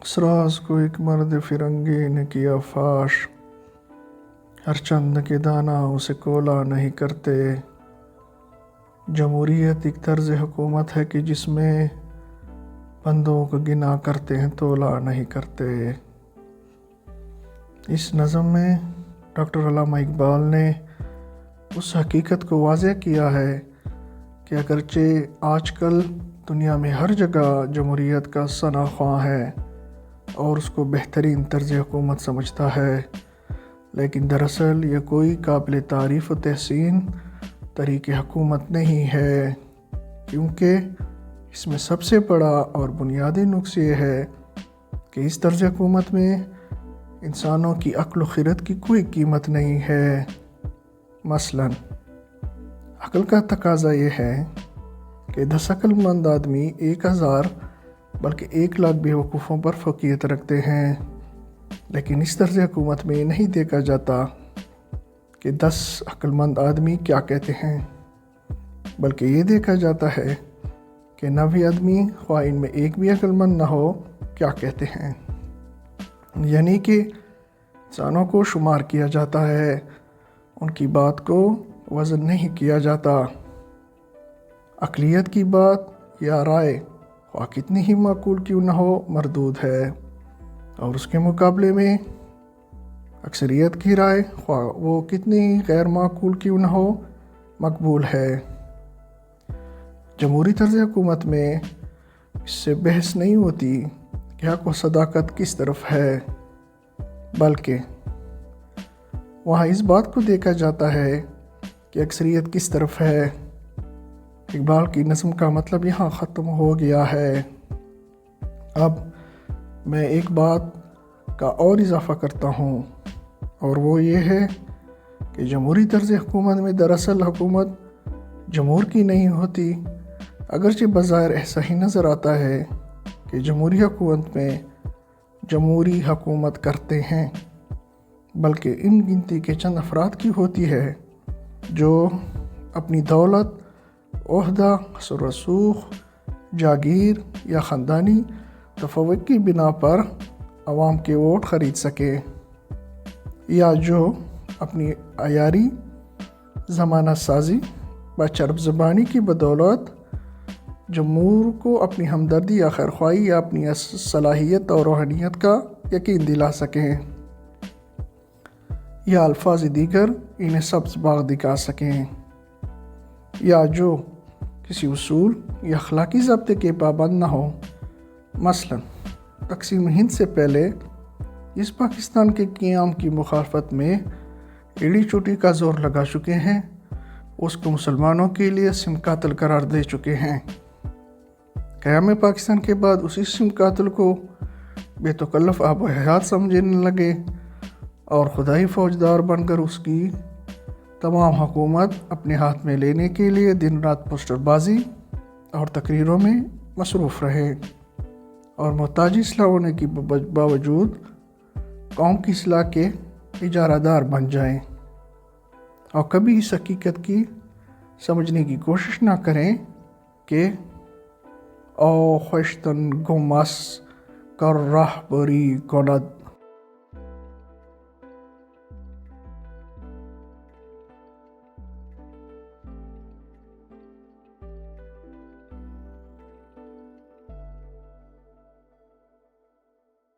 اس راز کو ایک مرد فرنگی نے کیا فاش، ہر چند کے دانا اسے کولا نہیں کرتے۔ جمہوریت ایک طرز حکومت ہے کہ جس میں بندوں کو گنا کرتے ہیں، تولا نہیں کرتے۔ اس نظم میں ڈاکٹر علامہ اقبال نے اس حقیقت کو واضح کیا ہے کہ اگرچہ آج کل دنیا میں ہر جگہ جمہوریت کا ثنا خواں ہے اور اس کو بہترین طرز حکومت سمجھتا ہے، لیکن دراصل یہ کوئی قابل تعریف و تحسین طریق حکومت نہیں ہے، کیونکہ اس میں سب سے بڑا اور بنیادی نقص یہ ہے کہ اس طرز حکومت میں انسانوں کی عقل و خرد کی کوئی قیمت نہیں ہے۔ مثلاً عقل کا تقاضا یہ ہے کہ 10 عقل مند آدمی 1000 بلکہ 1,00,000 بیوقوفوں پر فوقیت رکھتے ہیں، لیکن اس طرز حکومت میں یہ نہیں دیکھا جاتا کہ 10 عقل مند آدمی کیا کہتے ہیں، بلکہ یہ دیکھا جاتا ہے کہ 90 آدمی، خواہ ان میں ایک بھی عقل مند نہ ہو، کیا کہتے ہیں۔ یعنی کہ انسانوں کو شمار کیا جاتا ہے، ان کی بات کو وزن نہیں کیا جاتا۔ اقلیت کی بات یا رائے خواہ کتنی ہی معقول کیوں نہ ہو، مردود ہے، اور اس کے مقابلے میں اکثریت کی رائے خواہ وہ کتنی ہی غیر معقول کیوں نہ ہو، مقبول ہے۔ جمہوری طرز حکومت میں اس سے بحث نہیں ہوتی کہ حق و صداقت کس طرف ہے، بلکہ وہاں اس بات کو دیکھا جاتا ہے کہ اکثریت کس طرف ہے۔ اقبال کی نظم کا مطلب یہاں ختم ہو گیا ہے۔ اب میں ایک بات کا اور اضافہ کرتا ہوں، اور وہ یہ ہے کہ جمہوری طرز حکومت میں دراصل حکومت جمہور کی نہیں ہوتی، اگرچہ بظاہر ایسا ہی نظر آتا ہے کہ جمہوری حکومت میں جمہوری حکومت کرتے ہیں، بلکہ ان گنتی کے چند افراد کی ہوتی ہے جو اپنی دولت، عہدہ، اثر و رسوخ، جاگیر یا خاندانی تفوق کی بنا پر عوام کے ووٹ خرید سکے، یا جو اپنی عیاری زمانہ سازی و چرب زبانی کی بدولت جمہور کو اپنی ہمدردی یا خیرخواہی یا اپنی صلاحیت اور روحانیت کا یقین دلا سکیں، یا الفاظ دیگر انہیں سبز باغ دکھا سکیں، یا جو کسی اصول یا اخلاقی ضابطے کے پابند نہ ہوں۔ مثلاً تقسیم ہند سے پہلے اس پاکستان کے قیام کی مخالفت میں ایڑی چوٹی کا زور لگا چکے ہیں، اس کو مسلمانوں کے لیے سم قاتل قرار دے چکے ہیں۔ قیام پاکستان کے بعد اسی سم قاتل کو بے تکلف آب و حیات سمجھنے لگے اور خدائی فوجدار بن کر اس کی تمام حکومت اپنے ہاتھ میں لینے کے لیے دن رات پوسٹر بازی اور تقریروں میں مصروف رہے، اور محتاجی اصلاح ہونے کے باوجود قوم کی اصلاح کے اجارہ دار بن جائیں، اور کبھی اس حقیقت کی سمجھنے کی کوشش نہ کریں کہ او خوشتن گم است کر راہبری کند